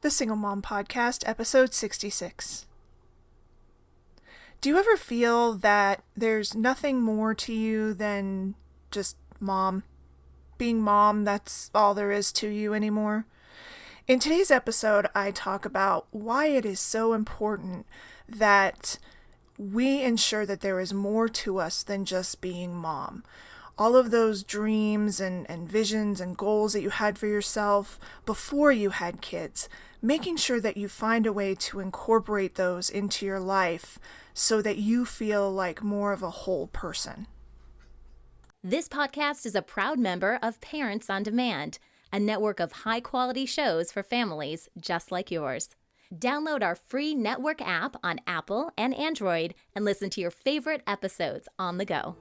The Single Mom Podcast, episode 66. Do you ever feel that there's nothing more to you than just mom? Being mom, that's all there is to you anymore? In today's episode, I talk about why it is so important that we ensure that there is more to us than just being mom. All of those dreams and visions and goals that you had for yourself before you had kids, making sure that you find a way to incorporate those into your life so that you feel like more of a whole person. This podcast is a proud member of Parents on Demand, a network of high-quality shows for families just like yours. Download our free network app on Apple and Android and listen to your favorite episodes on the go.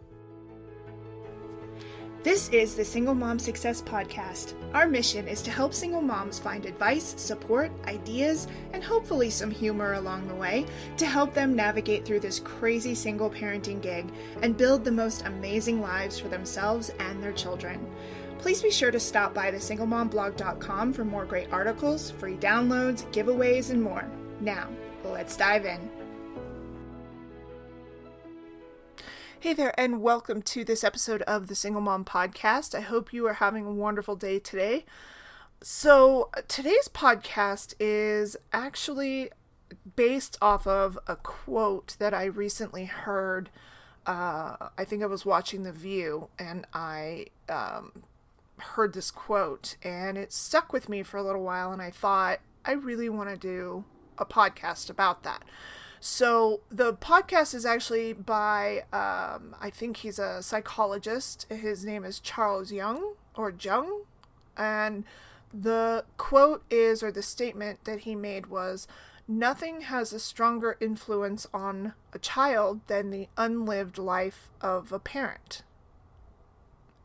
This is the Single Mom Success Podcast. Our mission is to help single moms find advice, support, ideas, and hopefully some humor along the way to help them navigate through this crazy single parenting gig and build the most amazing lives for themselves and their children. Please be sure to stop by thesinglemomblog.com for more great articles, free downloads, giveaways, and more. Now, let's dive in. Hey there, and welcome to this episode of the Single Mom Podcast. I hope you are having a wonderful day today. So, today's podcast is actually based off of a quote that I recently heard. I think I was watching The View, and I heard this quote, and it stuck with me for a little while, and I thought, I really want to do a podcast about that. So the podcast is actually by, I think he's a psychologist. His name is Charles Jung, and the quote is, or the statement that he made was, "Nothing has a stronger influence on a child than the unlived life of a parent."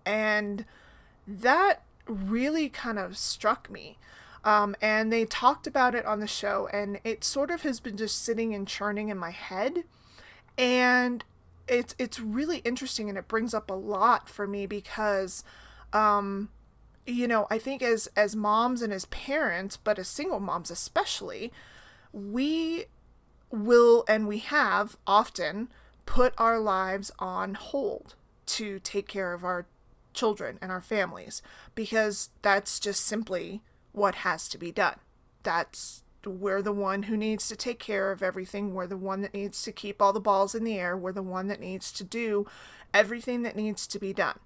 And that really kind of struck me. And they talked about it on the show, and it sort of has been just sitting and churning in my head. And it's really interesting, and it brings up a lot for me because, I think as moms and as parents, but as single moms especially, we will, and we have often put our lives on hold to take care of our children and our families, because that's just simply what has to be done. We're the one who needs to take care of everything. We're the one that needs to keep all the balls in the air. We're the one that needs to do everything that needs to be done.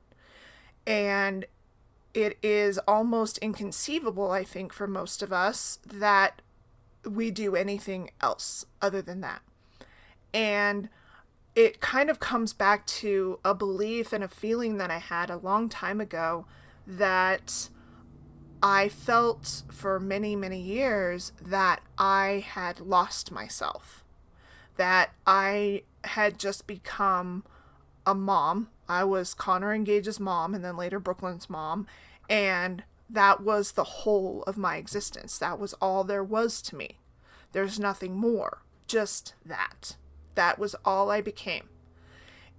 And it is almost inconceivable, I think, for most of us that we do anything else other than that. And it kind of comes back to a belief and a feeling that I had a long time ago that I felt for many, many years that I had lost myself, that I had just become a mom. I was Connor and Gage's mom, and then later Brooklyn's mom, and that was the whole of my existence. That was all there was to me. There's nothing more, just that. That was all I became.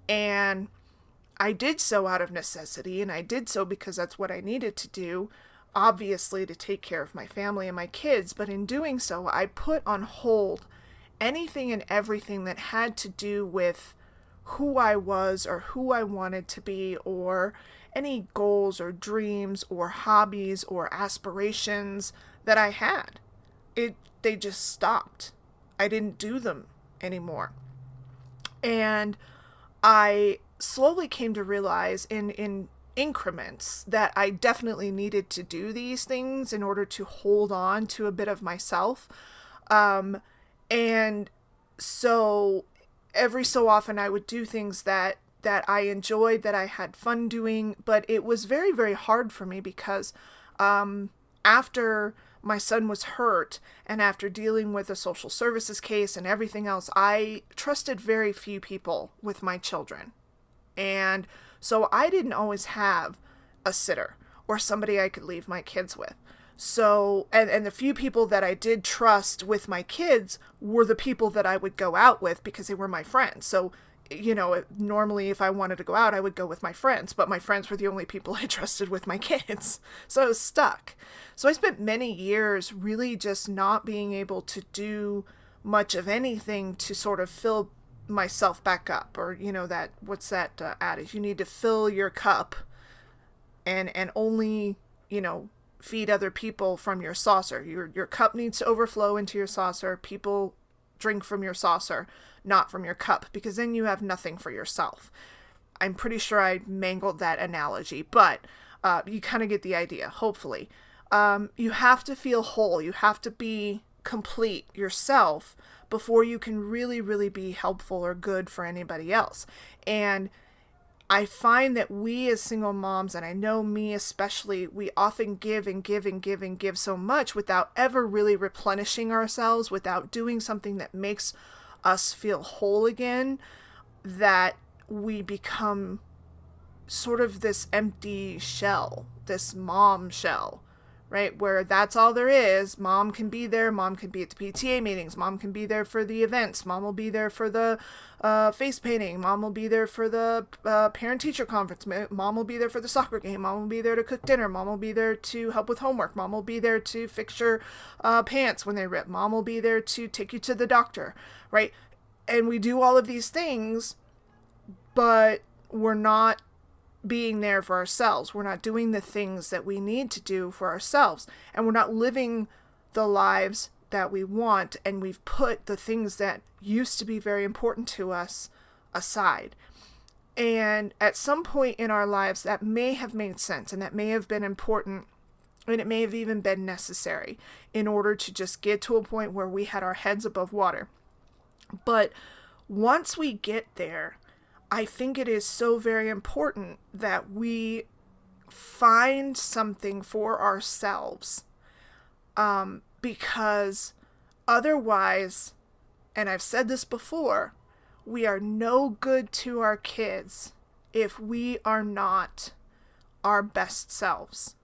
And I did so out of necessity, and I did so because that's what I needed to do, obviously to take care of my family and my kids, but in doing so, I put on hold anything and everything that had to do with who I was or who I wanted to be, or any goals or dreams or hobbies or aspirations that I had. They just stopped. I didn't do them anymore. And I slowly came to realize in increments that I definitely needed to do these things in order to hold on to a bit of myself. And so every so often I would do things that I enjoyed, that I had fun doing, but it was very, very hard for me because after my son was hurt and after dealing with a social services case and everything else, I trusted very few people with my children. And so I didn't always have a sitter or somebody I could leave my kids with. So, and the few people that I did trust with my kids were the people that I would go out with because they were my friends. So normally if I wanted to go out, I would go with my friends, but my friends were the only people I trusted with my kids. So I was stuck. So I spent many years really just not being able to do much of anything to sort of fill myself back up. Or, that, what's that adage? You need to fill your cup and only, feed other people from your saucer. Your cup needs to overflow into your saucer. People drink from your saucer, not from your cup, because then you have nothing for yourself. I'm pretty sure I mangled that analogy, but you kind of get the idea, hopefully. You have to feel whole. You have to be complete yourself before you can really, really be helpful or good for anybody else. And I find that we as single moms, and I know me especially, we often give and give and give and give so much without ever really replenishing ourselves, without doing something that makes us feel whole again, that we become sort of this empty shell, this mom shell, right? Where that's all there is. Mom can be there. Mom can be at the PTA meetings. Mom can be there for the events. Mom will be there for the face painting. Mom will be there for the parent-teacher conference. Mom will be there for the soccer game. Mom will be there to cook dinner. Mom will be there to help with homework. Mom will be there to fix your pants when they rip. Mom will be there to take you to the doctor, right? And we do all of these things, but we're not being there for ourselves. We're not doing the things that we need to do for ourselves, and we're not living the lives that we want, and we've put the things that used to be very important to us aside. And at some point in our lives that may have made sense, and that may have been important, and it may have even been necessary in order to just get to a point where we had our heads above water. But once we get there, I think it is so very important that we find something for ourselves, because otherwise, and I've said this before, we are no good to our kids if we are not our best selves.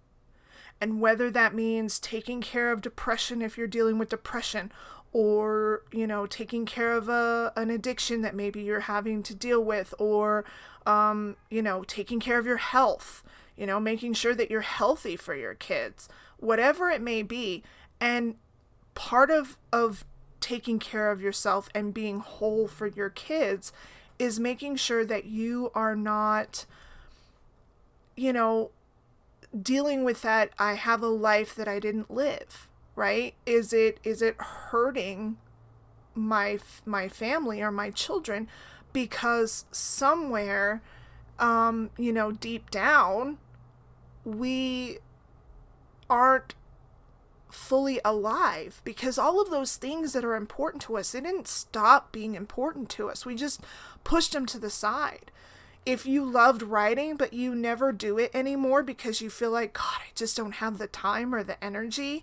And whether that means taking care of depression if you're dealing with depression, or, taking care of an addiction that maybe you're having to deal with, or, taking care of your health, making sure that you're healthy for your kids, whatever it may be. And part of taking care of yourself and being whole for your kids is making sure that you are not, dealing with that, I have a life that I didn't live. Right? Is it hurting my family or my children because somewhere, deep down, we aren't fully alive, because all of those things that are important to us, they didn't stop being important to us. We just pushed them to the side. If you loved writing, but you never do it anymore because you feel like, God, I just don't have the time or the energy,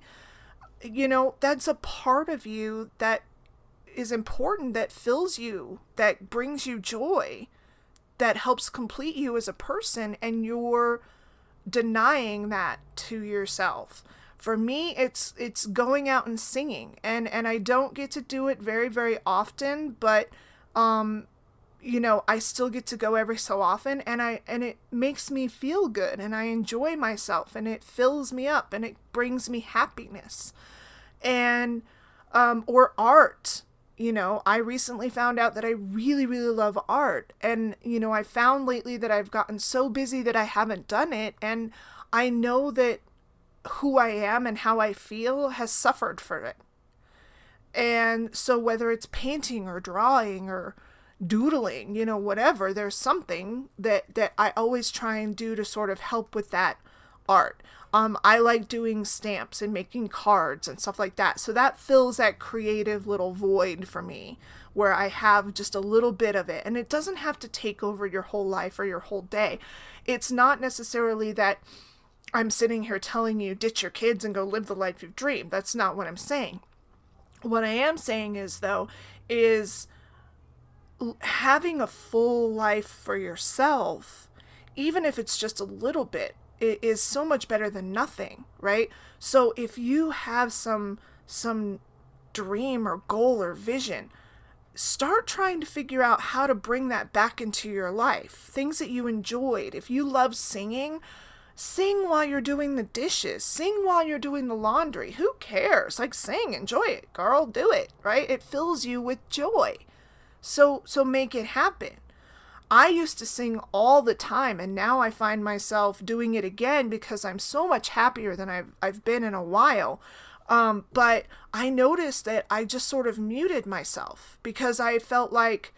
that's a part of you that is important, that fills you, that brings you joy, that helps complete you as a person, and you're denying that to yourself. For me, it's going out and singing, and I don't get to do it very, very often, but I still get to go every so often, and it makes me feel good, and I enjoy myself, and it fills me up, and it brings me happiness. And or art. I recently found out that I really, really love art, and I found lately that I've gotten so busy that I haven't done it, and I know that who I am and how I feel has suffered for it. And so whether it's painting or drawing or doodling, whatever, there's something that I always try and do to sort of help with that art. I like doing stamps and making cards and stuff like that. So that fills that creative little void for me where I have just a little bit of it. And it doesn't have to take over your whole life or your whole day. It's not necessarily that I'm sitting here telling you, ditch your kids and go live the life you've dreamed. That's not what I'm saying. What I am saying is having a full life for yourself, even if it's just a little bit, is so much better than nothing, right? So if you have some dream or goal or vision, start trying to figure out how to bring that back into your life. Things that you enjoyed. If you love singing, sing while you're doing the dishes. Sing while you're doing the laundry. Who cares? Like, sing, enjoy it, girl, do it, right? It fills you with joy. So make it happen. I used to sing all the time, and now I find myself doing it again because I'm so much happier than I've been in a while. But I noticed that I just sort of muted myself because I felt like,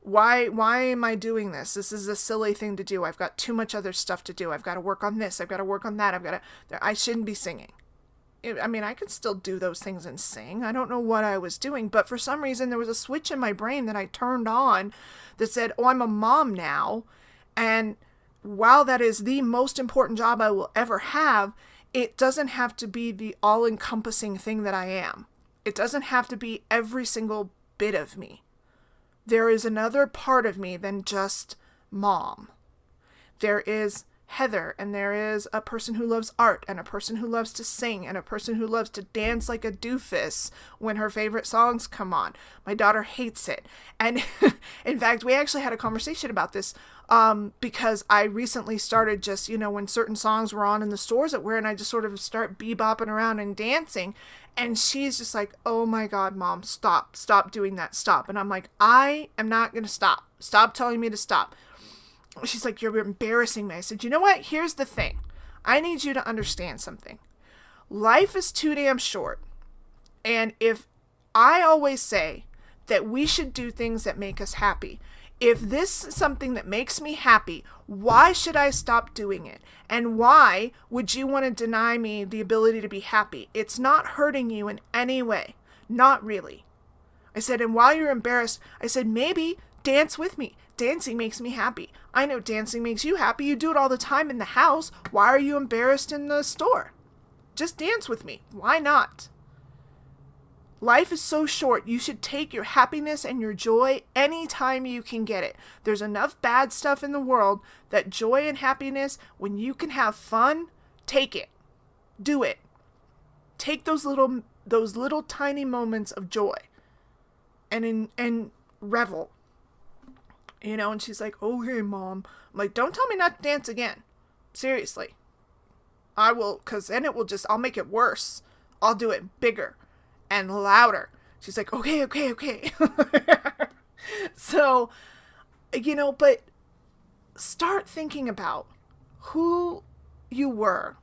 why am I doing this? This is a silly thing to do. I've got too much other stuff to do. I've got to work on this. I've got to work on that. I shouldn't be singing. I mean, I could still do those things and sing. I don't know what I was doing, but for some reason there was a switch in my brain that I turned on that said, oh, I'm a mom now. And while that is the most important job I will ever have, it doesn't have to be the all-encompassing thing that I am. It doesn't have to be every single bit of me. There is another part of me than just mom. There is Heather, and there is a person who loves art, and a person who loves to sing, and a person who loves to dance like a doofus when her favorite songs come on. My daughter hates it. And in fact, we actually had a conversation about this because I recently started just, when certain songs were on in the stores that we're in, I just sort of start bebopping around and dancing. And she's just like, oh my God, Mom, stop doing that, stop. And I'm like, I am not going to stop. Stop telling me to stop. She's like, you're embarrassing me. I said, you know what? Here's the thing. I need you to understand something. Life is too damn short. And if I always say that we should do things that make us happy, if this is something that makes me happy, why should I stop doing it? And why would you want to deny me the ability to be happy? It's not hurting you in any way. Not really. I said, and while you're embarrassed, I said, maybe dance with me. Dancing makes me happy. I know dancing makes you happy. You do it all the time in the house. Why are you embarrassed in the store? Just dance with me. Why not? Life is so short. You should take your happiness and your joy anytime you can get it. There's enough bad stuff in the world that joy and happiness, when you can have fun, take it. Do it. Take those little tiny moments of joy and revel. And she's like, okay, Mom. I'm like, don't tell me not to dance again. Seriously. I will, because then I'll make it worse. I'll do it bigger and louder. She's like, okay. So, but start thinking about who you were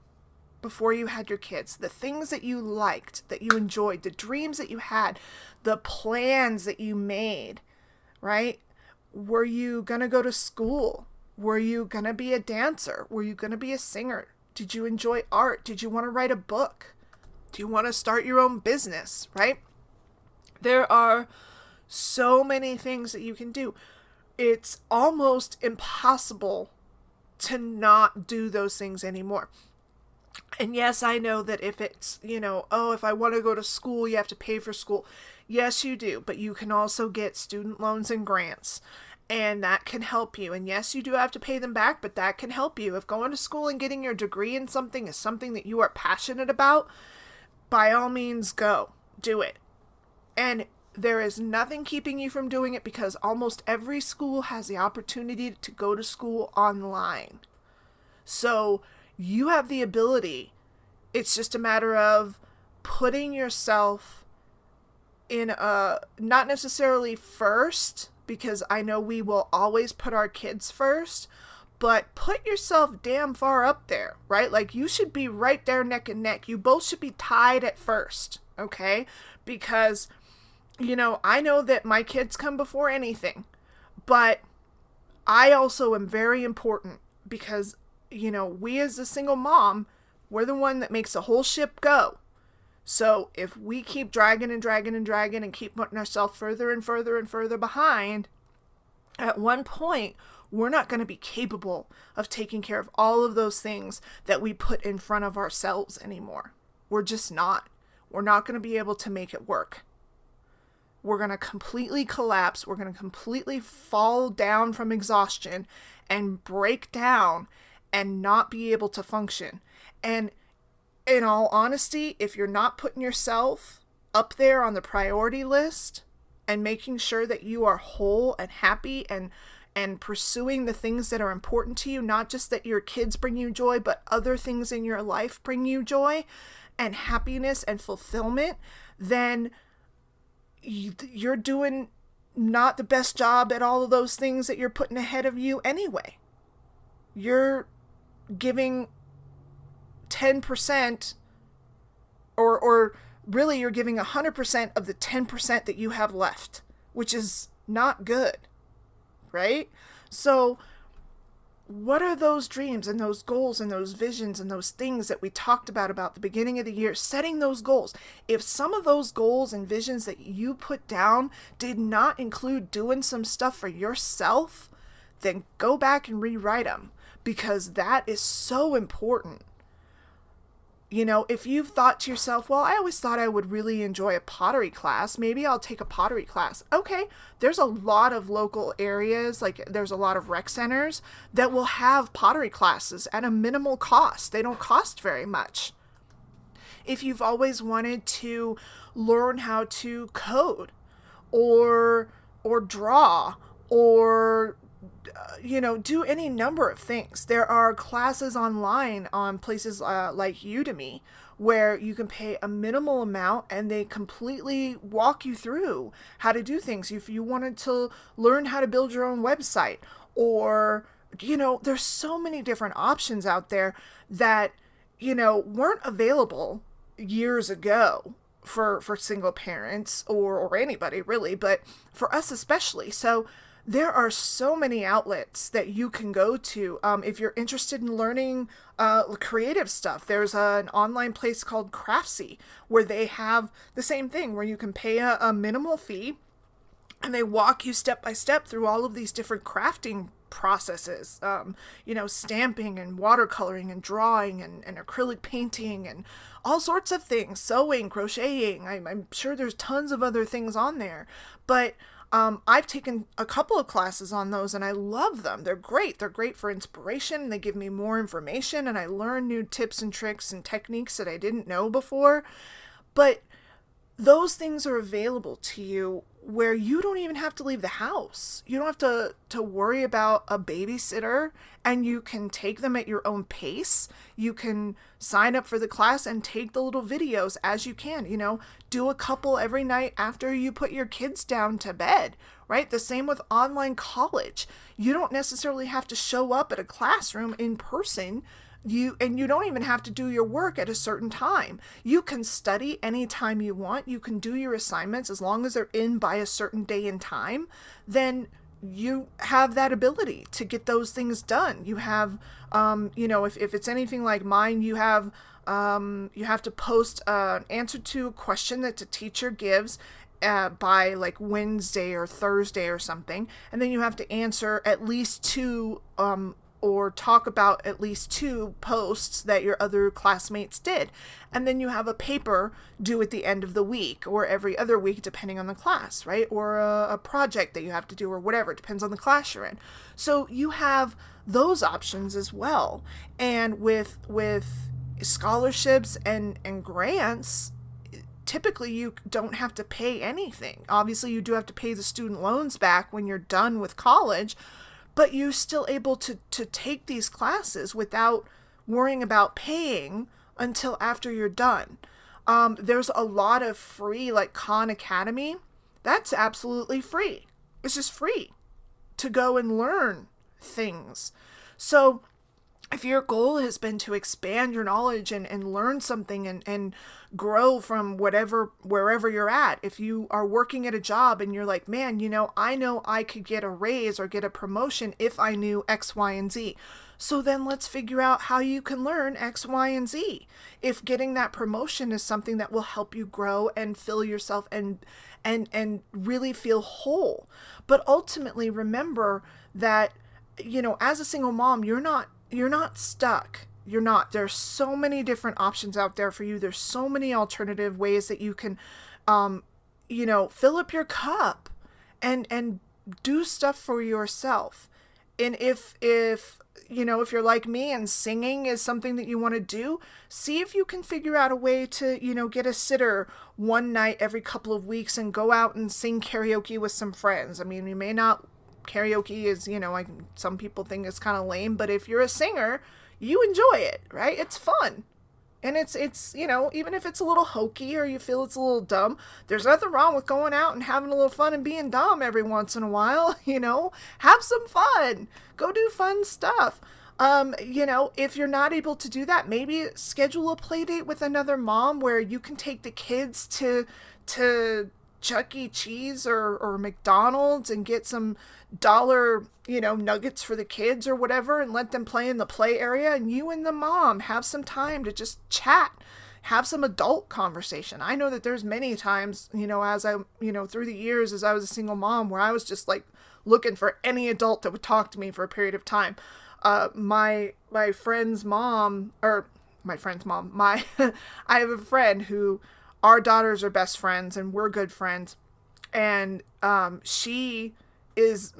before you had your kids, the things that you liked, that you enjoyed, the dreams that you had, the plans that you made, right? Were you going to go to school? Were you going to be a dancer? Were you going to be a singer? Did you enjoy art? Did you want to write a book? Do you want to start your own business, right? There are so many things that you can do. It's almost impossible to not do those things anymore. And yes, I know that if it's, if I want to go to school, you have to pay for school. Yes, you do. But you can also get student loans and grants. And that can help you. And yes, you do have to pay them back, but that can help you. If going to school and getting your degree in something is something that you are passionate about, by all means, go. Do it. And there is nothing keeping you from doing it because almost every school has the opportunity to go to school online. So you have the ability. It's just a matter of putting yourself in not necessarily first, because I know we will always put our kids first, but put yourself damn far up there, right? Like, you should be right there neck and neck. You both should be tied at first, okay? Because, I know that my kids come before anything, but I also am very important because, we as a single mom, we're the one that makes the whole ship go. So if we keep dragging and keep putting ourselves further and further and further behind, at one point, we're not going to be capable of taking care of all of those things that we put in front of ourselves anymore. We're just not. We're not going to be able to make it work. We're going to completely collapse. We're going to completely fall down from exhaustion and break down and not be able to function. And in all honesty, if you're not putting yourself up there on the priority list and making sure that you are whole and happy and pursuing the things that are important to you, not just that your kids bring you joy, but other things in your life bring you joy and happiness and fulfillment, then you're doing not the best job at all of those things that you're putting ahead of you anyway. You're giving 10%, or really you're giving 100% of the 10% that you have left, which is not good, right? So what are those dreams and those goals and those visions and those things that we talked about the beginning of the year, setting those goals? If some of those goals and visions that you put down did not include doing some stuff for yourself, then go back and rewrite them, because that is so important. You know, if you've thought to yourself, well, I always thought I would really enjoy a pottery class, maybe I'll take a pottery class. Okay, there's a lot of local areas, like there's a lot of rec centers that will have pottery classes at a minimal cost. They don't cost very much. If you've always wanted to learn how to code or draw or do any number of things. There are classes online on places like Udemy where you can pay a minimal amount and they completely walk you through how to do things. If you wanted to learn how to build your own website, or, there's so many different options out there that, weren't available years ago for single parents or anybody really, but for us especially. So there are so many outlets that you can go to. If you're interested in learning creative stuff, there's an online place called Craftsy where they have the same thing, where you can pay a minimal fee and they walk you step by step through all of these different crafting processes, stamping and watercoloring and drawing and acrylic painting and all sorts of things, sewing, crocheting. I'm sure there's tons of other things on there, but I've taken a couple of classes on those and I love them. They're great. They're great for inspiration. They give me more information and I learn new tips and tricks and techniques that I didn't know before. But those things are available to you where you don't even have to leave the house. You don't have to worry about a babysitter, and you can take them at your own pace. You can sign up for the class and take the little videos as you can, do a couple every night after you put your kids down to bed, right? The same with online college. You don't necessarily have to show up at a classroom in person. You don't even have to do your work at a certain time. You can study anytime you want. You can do your assignments as long as they're in by a certain day and time. Then you have that ability to get those things done. You have, if it's anything like mine, you have to post an answer to a question that the teacher gives by like Wednesday or Thursday or something, and then you have to answer at least two or talk about at least two posts that your other classmates did. And then you have a paper due at the end of the week or every other week, depending on the class, right? Or a project that you have to do or whatever. It depends on the class you're in. So you have those options as well. And with scholarships and grants, typically you don't have to pay anything. Obviously, you do have to pay the student loans back when you're done with college, but you're still able to take these classes without worrying about paying until after you're done. There's a lot of free, like Khan Academy. That's absolutely free. It's just free to go and learn things. So if your goal has been to expand your knowledge and learn something and grow from wherever you're at, if you are working at a job and you're like, man, I know I could get a raise or get a promotion if I knew X, Y, and Z. So then let's figure out how you can learn X, Y, and Z. If getting that promotion is something that will help you grow and fill yourself and really feel whole. But ultimately, remember that, as a single mom, you're not stuck. You're not. There's so many different options out there for you. There's so many alternative ways that you can, fill up your cup and do stuff for yourself. And if if you're like me and singing is something that you want to do, see if you can figure out a way to, get a sitter one night every couple of weeks and go out and sing karaoke with some friends. I mean, you may not, karaoke is, some people think it's kind of lame, but if you're a singer, you enjoy it, right? It's fun. And it's even if it's a little hokey or you feel it's a little dumb, there's nothing wrong with going out and having a little fun and being dumb every once in a while. Have some fun. Go do fun stuff. If you're not able to do that, maybe schedule a play date with another mom where you can take the kids to Chuck E. Cheese or McDonald's and get some dollar, nuggets for the kids or whatever, and let them play in the play area, and you and the mom have some time to just chat, have some adult conversation. I know that there's many times, as I, through the years as I was a single mom, where I was just like looking for any adult that would talk to me for a period of time. My friend's mom, or my friend's mom, I have a friend who, our daughters are best friends and we're good friends. And she is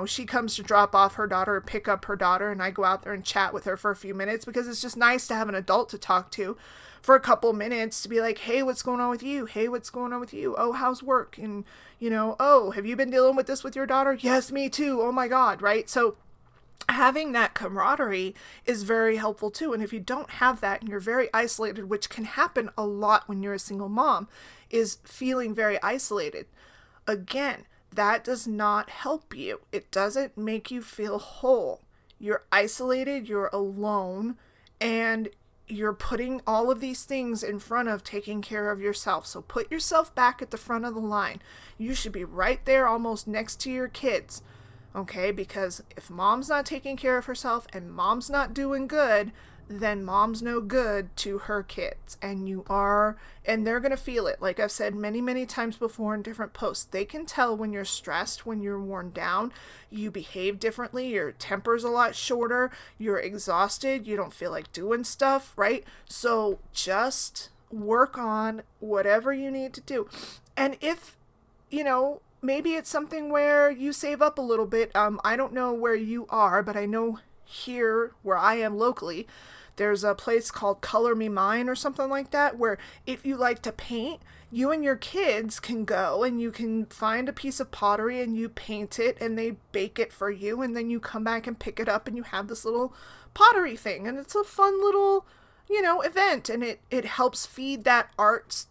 she comes to drop off her daughter or pick up her daughter, and I go out there and chat with her for a few minutes because it's just nice to have an adult to talk to for a couple minutes, to be like, hey, what's going on with you? Hey, what's going on with you? Oh, how's work? And, oh, have you been dealing with this with your daughter? Yes, me too. Oh my God, right? So having that camaraderie is very helpful too. And if you don't have that and you're very isolated, which can happen a lot when you're a single mom, is feeling very isolated. Again, that does not help you. It doesn't make you feel whole. You're isolated, you're alone, and you're putting all of these things in front of taking care of yourself. So put yourself back at the front of the line. You should be right there almost next to your kids. Okay, because if mom's not taking care of herself and mom's not doing good, then mom's no good to her kids. And they're going to feel it. Like I've said many, many times before in different posts, they can tell when you're stressed, when you're worn down, you behave differently, your temper's a lot shorter, you're exhausted, you don't feel like doing stuff, right? So just work on whatever you need to do. And if, maybe it's something where you save up a little bit. I don't know where you are, but I know here where I am locally, there's a place called Color Me Mine or something like that, where if you like to paint, you and your kids can go and you can find a piece of pottery and you paint it and they bake it for you, and then you come back and pick it up and you have this little pottery thing, and it's a fun little event, and it helps feed that art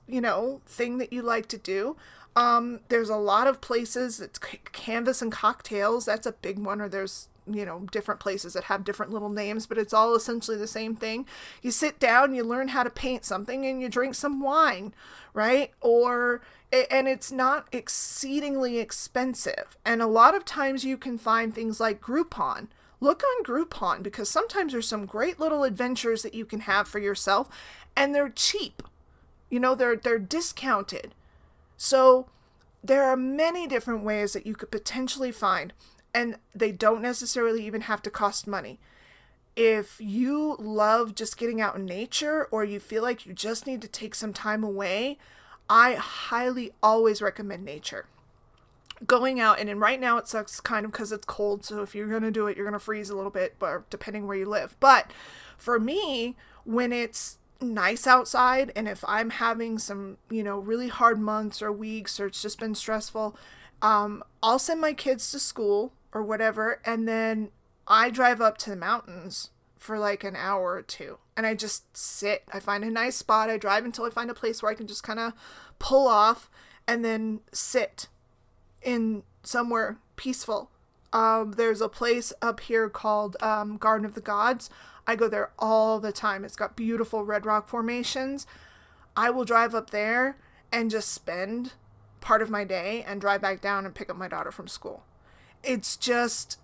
thing that you like to do. There's a lot of places, it's Canvas and Cocktails, that's a big one, or there's different places that have different little names, but it's all essentially the same thing. You sit down, you learn how to paint something, and you drink some wine, right? And it's not exceedingly expensive. And a lot of times you can find things like Groupon. Look on Groupon, because sometimes there's some great little adventures that you can have for yourself, and they're cheap. They're discounted. So there are many different ways that you could potentially find, and they don't necessarily even have to cost money. If you love just getting out in nature, or you feel like you just need to take some time away, I highly always recommend nature. Going out, and right now it sucks kind of because it's cold, so if you're going to do it, you're going to freeze a little bit, but depending where you live. But for me, when it's nice outside, and if I'm having some really hard months or weeks, or it's just been stressful, I'll send my kids to school or whatever, and then I drive up to the mountains for like an hour or two, and I just sit. I find a nice spot, I drive until I find a place where I can just kind of pull off and then sit in somewhere peaceful. There's a place up here called Garden of the Gods. I go there all the time. It's got beautiful red rock formations. I will drive up there and just spend part of my day and drive back down and pick up my daughter from school. It's just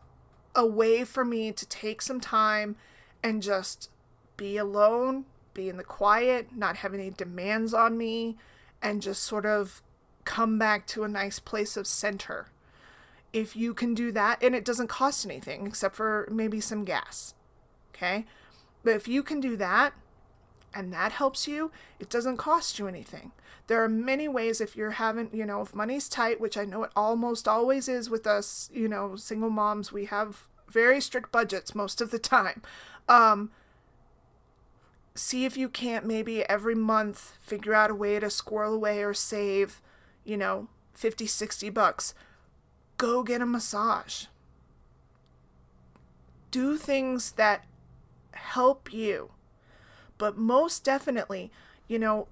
a way for me to take some time and just be alone, be in the quiet, not have any demands on me, and just sort of come back to a nice place of center. If you can do that, and it doesn't cost anything except for maybe some gas. Okay? But if you can do that, and that helps you, it doesn't cost you anything. There are many ways. If you're having, if money's tight, which I know it almost always is with us, single moms, we have very strict budgets most of the time. See if you can't maybe every month figure out a way to squirrel away or save, $50-$60. Go get a massage. Do things that help you. But most definitely,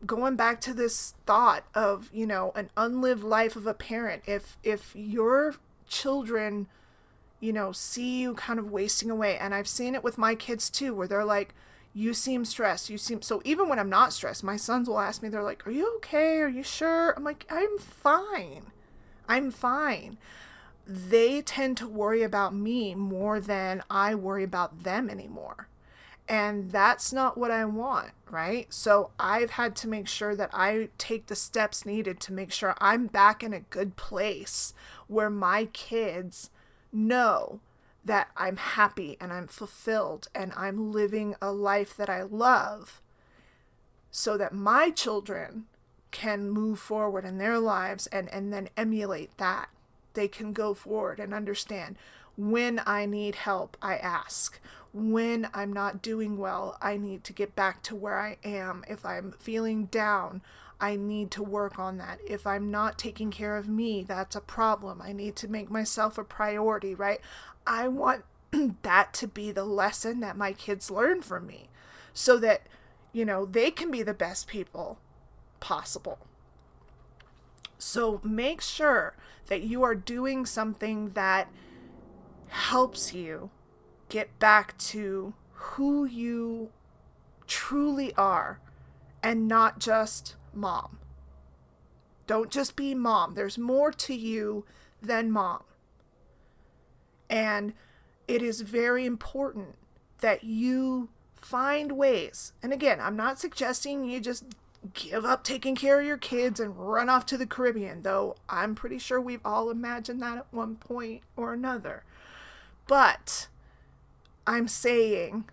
going back to this thought of, an unlived life of a parent, if your children, see you kind of wasting away, and I've seen it with my kids too, where they're like, you seem stressed, so even when I'm not stressed, my sons will ask me, they're like, are you okay? Are you sure? I'm like, I'm fine. They tend to worry about me more than I worry about them anymore. And that's not what I want, right? So I've had to make sure that I take the steps needed to make sure I'm back in a good place where my kids know that I'm happy and I'm fulfilled and I'm living a life that I love, so that my children can move forward in their lives and then emulate that. They can go forward and understand, when I need help, I ask. When I'm not doing well, I need to get back to where I am. If I'm feeling down, I need to work on that. If I'm not taking care of me, that's a problem. I need to make myself a priority, right? I want that to be the lesson that my kids learn from me, so that, they can be the best people possible. So make sure that you are doing something that helps you get back to who you truly are, and not just mom. Don't just be mom. There's more to you than mom. And it is very important that you find ways. And again, I'm not suggesting you just give up taking care of your kids and run off to the Caribbean, though I'm pretty sure we've all imagined that at one point or another. But I'm saying,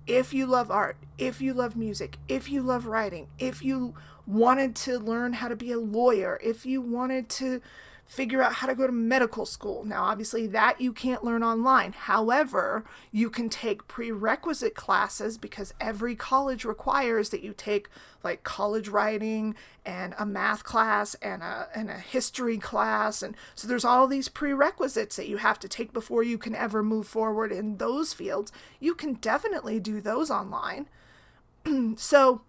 if you love art, if you love music, if you love writing, if you wanted to learn how to be a lawyer, if you wanted to figure out how to go to medical school. Now, obviously that you can't learn online. However, you can take prerequisite classes, because every college requires that you take like college writing and a math class and a history class. And so there's all these prerequisites that you have to take before you can ever move forward in those fields. You can definitely do those online. So,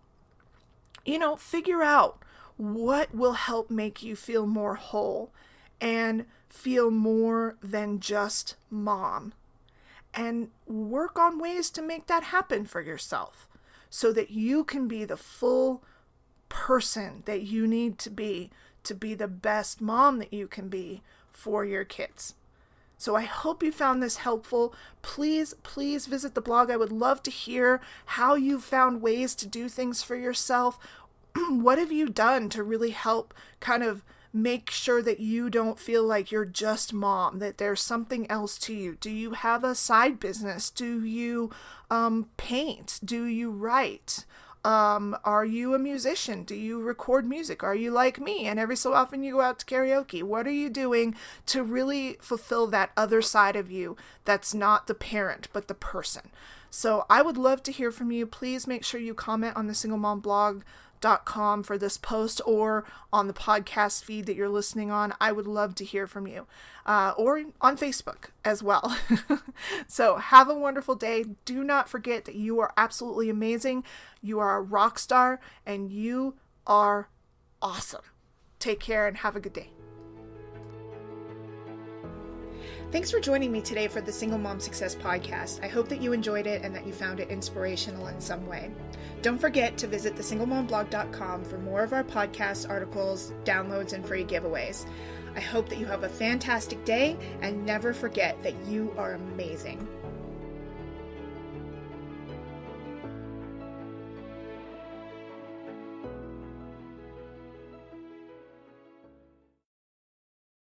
figure out what will help make you feel more whole and feel more than just mom, and work on ways to make that happen for yourself, so that you can be the full person that you need to be the best mom that you can be for your kids. So I hope you found this helpful. Please visit the blog. I would love to hear how you found ways to do things for yourself. What have you done to really help kind of make sure that you don't feel like you're just mom, that there's something else to you? Do you have a side business? Do you paint? Do you write? Are you a musician? Do you record music? Are you like me and every so often you go out to karaoke? What are you doing to really fulfill that other side of you that's not the parent but the person? So I would love to hear from you. Please make sure you comment on the singlemomblog.com for this post, or on the podcast feed that you're listening on. I would love to hear from you, or on Facebook as well. So have a wonderful day. Do not forget that you are absolutely amazing. You are a rock star and you are awesome. Take care and have a good day. Thanks for joining me today for the Single Mom Success Podcast. I hope that you enjoyed it and that you found it inspirational in some way. Don't forget to visit thesinglemomblog.com for more of our podcasts, articles, downloads, and free giveaways. I hope that you have a fantastic day, and never forget that you are amazing.